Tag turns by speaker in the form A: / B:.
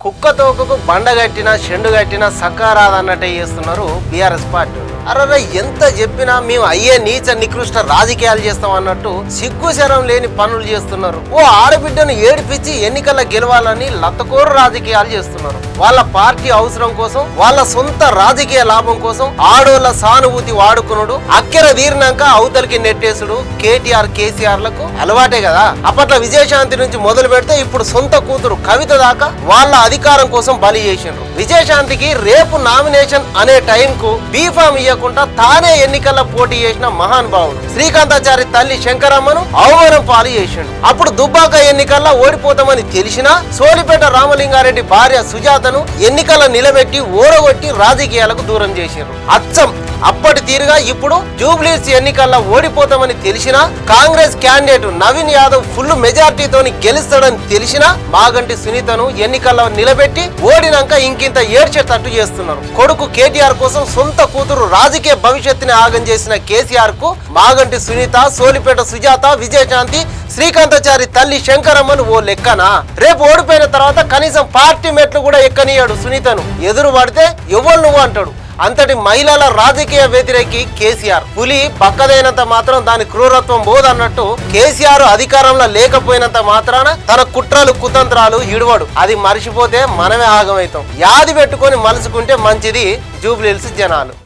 A: కుక్క తోకకు బండ కట్టినా చెండు కట్టినా సకారాదన్నట్టే చేస్తున్నారు బీఆర్ఎస్ పార్టీ. అరే ఎంత చెప్పినా మేము అయ్యే నీచ నికృష్ట రాజకీయాలు చేస్తాం అన్నట్టు సిగ్గు శరం లేని పనులు చేస్తున్నారు. ఓ ఆడబిడ్డను ఏడిపించి ఎన్నికల్లో గెలవాలని లత్తకోరు రాజకీయాలు చేస్తున్నారు. వాళ్ళ పార్టీ అవసరం కోసం, వాళ్ళ సొంత రాజకీయ లాభం కోసం ఆడోళ్ళ సానుభూతి వాడుకునుడు, అక్కెర తీరినాక అవతలికి నెట్టేసుడు కేటీఆర్ కేసీఆర్ లకు అలవాటే కదా. అప్పట్లో విజయశాంతి నుంచి మొదలు పెడితే ఇప్పుడు సొంత కూతురు కవిత దాకా వాళ్ళ అధికారం కోసం బలి చేసిండ్రు. విజయశాంతికి రేపు నామినేషన్ అనే టైం కు బీఫామ్ ఇవ్వకుండా తానే ఎన్నికల్లో పోటీ చేసిన మహానుభావుడు శ్రీకాంతాచారి తల్లి శంకరమ్మను అవమానం పాలు చేసిండు. అప్పుడు దుబ్బాక ఎన్నికల్లో ఓడిపోతామని తెలిసినా సోలిపేట రామలింగారెడ్డి భార్య సుజాతను ఎన్నికల్లో నిలబెట్టి ఓడగొట్టి రాజకీయాలకు దూరం చేసిండ్రు. అచ్చం అప్పటి తీరుగా ఇప్పుడు జూబ్లీస్ ఎన్నికల్లో ఓడిపోతామని తెలిసినా కాంగ్రెస్ క్యాండిడేట్ నవీన్ యాదవ్ ఫుల్ మెజార్టీతోని గెలుస్తాడని తెలిసినా మాగంటి సునీతను ఎన్నికల్లో నిలబెట్టి ఓడినాక ఇంకింత ఏడ్చేటట్టు చేస్తున్నారు. కొడుకు కేటీఆర్ కోసం సొంత కూతురు రాజకీయ భవిష్యత్తుని ఆగం చేసిన కేసీఆర్ కు మాగంటి సునీత, సోలిపేట సుజాత, విజయశాంతి, శ్రీకాంతాచారి తల్లి శంకరమ్మను ఓ లెక్కనా? రేపు ఓడిపోయిన తర్వాత కనీసం పార్టీ మెట్లు కూడా ఎక్కనియాడు సునీతను. ఎదురు పడితే ఎవరు నువ్వు అంటాడు. అంతటి మహిళల రాజకీయ వ్యతిరేకి కేసీఆర్. పులి పక్కదైనంత మాత్రం దాని క్రూరత్వం పోదన్నట్టు కేసీఆర్ అధికారంలో లేకపోయినంత మాత్రాన తన కుట్రలు కుతంత్రాలు ఇడవడు. అది మర్చిపోతే మనమే ఆగమవుతాం. యాది పెట్టుకొని మలుసుకుంటే మంచిది జూబ్లీహిల్స్ జనాలు.